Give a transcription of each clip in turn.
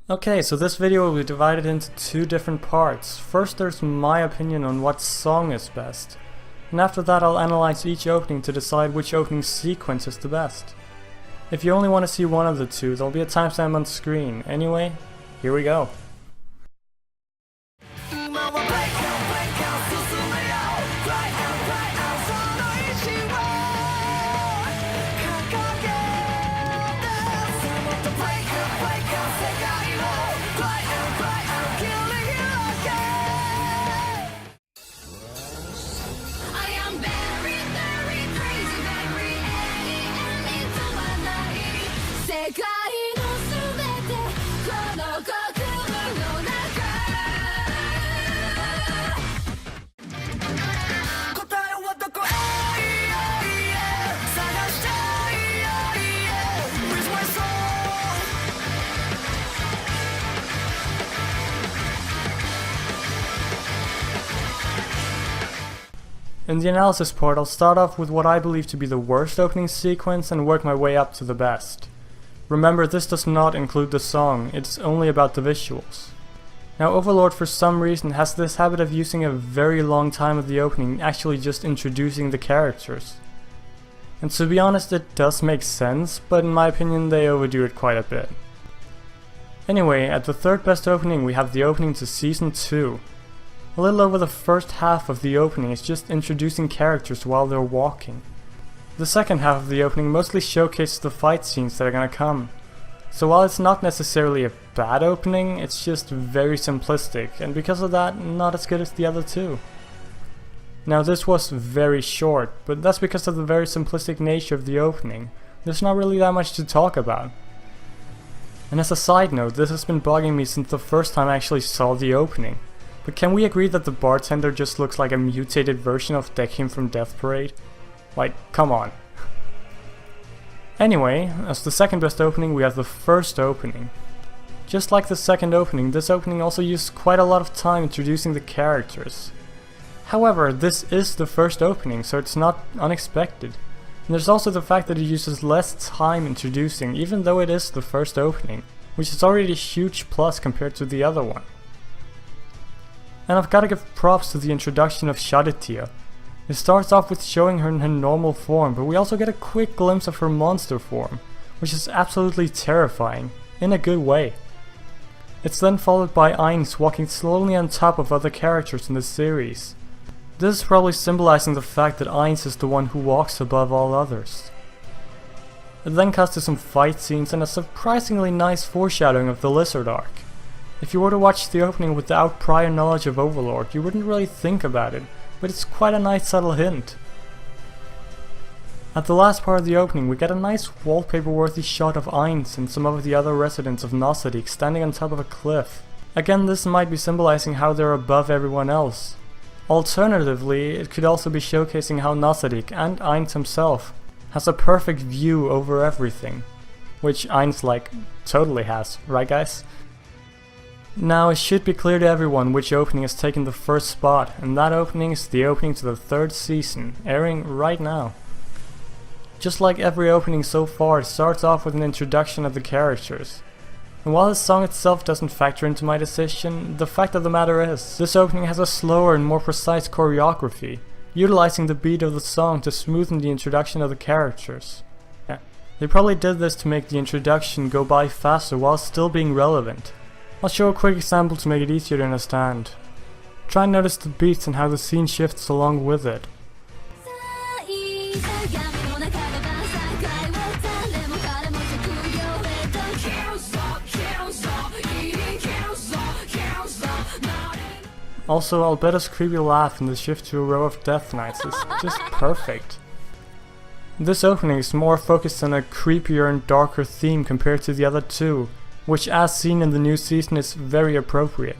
Okay, so this video will be divided into two different parts. First there's my opinion on what song is best, and after that I'll analyze each opening to decide which opening sequence is the best. If you only want to see one of the two, there'll be a timestamp on screen. Anyway, here we go. In the analysis part, I'll start off with what I believe to be the worst opening sequence and work my way up to the best. Remember, this does not include the song, it's only about the visuals. Now Overlord for some reason has this habit of using a very long time of the opening actually just introducing the characters. And to be honest, it does make sense, but in my opinion they overdo it quite a bit. Anyway, at the third best opening we have the opening to Season 2. A little over the first half of the opening is just introducing characters while they're walking. The second half of the opening mostly showcases the fight scenes that are gonna come. So while it's not necessarily a bad opening, it's just very simplistic, and because of that, not as good as the other two. Now this was very short, but that's because of the very simplistic nature of the opening. There's not really that much to talk about. And as a side note, this has been bugging me since the first time I actually saw the opening. But can we agree that the bartender just looks like a mutated version of Dekim from Death Parade? Like, come on. Anyway, as the second best opening we have the first opening. Just like the second opening, this opening also used quite a lot of time introducing the characters. However, this is the first opening, so it's not unexpected. And there's also the fact that it uses less time introducing, even though it is the first opening, which is already a huge plus compared to the other one. And I've gotta give props to the introduction of Shaditia. It starts off with showing her in her normal form, but we also get a quick glimpse of her monster form, which is absolutely terrifying, in a good way. It's then followed by Ainz walking slowly on top of other characters in the series. This is probably symbolizing the fact that Ainz is the one who walks above all others. It then cuts to some fight scenes and a surprisingly nice foreshadowing of the Lizard arc. If you were to watch the opening without prior knowledge of Overlord, you wouldn't really think about it, but it's quite a nice subtle hint. At the last part of the opening we get a nice wallpaper-worthy shot of Ainz and some of the other residents of Nosodic standing on top of a cliff. Again, this might be symbolizing how they're above everyone else. Alternatively, it could also be showcasing how Nosodic and Ainz himself has a perfect view over everything. Which Ainz like totally has, right guys? Now it should be clear to everyone which opening has taken the first spot, and that opening is the opening to the third season, airing right now. Just like every opening so far, it starts off with an introduction of the characters. And while the song itself doesn't factor into my decision, the fact of the matter is, this opening has a slower and more precise choreography, utilizing the beat of the song to smoothen the introduction of the characters. Yeah, they probably did this to make the introduction go by faster while still being relevant. I'll show a quick example to make it easier to understand. Try and notice the beats and how the scene shifts along with it. Also, Albedo's creepy laugh and the shift to a row of Death Knights is just perfect. This opening is more focused on a creepier and darker theme compared to the other two, which as seen in the new season is very appropriate.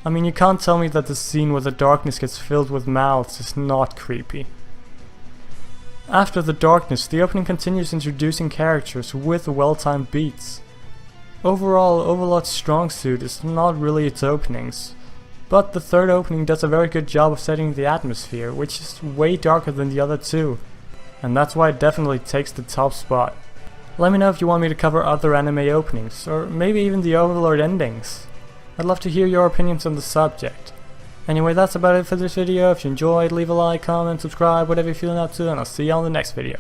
I mean, you can't tell me that the scene where the darkness gets filled with mouths is not creepy. After the darkness, the opening continues introducing characters with well-timed beats. Overall, Overlord's strong suit is not really its openings, but the third opening does a very good job of setting the atmosphere, which is way darker than the other two, and that's why it definitely takes the top spot. Let me know if you want me to cover other anime openings, or maybe even the Overlord endings. I'd love to hear your opinions on the subject. Anyway, that's about it for this video. If you enjoyed, leave a like, comment, subscribe, whatever you're feeling up to, and I'll see you on the next video.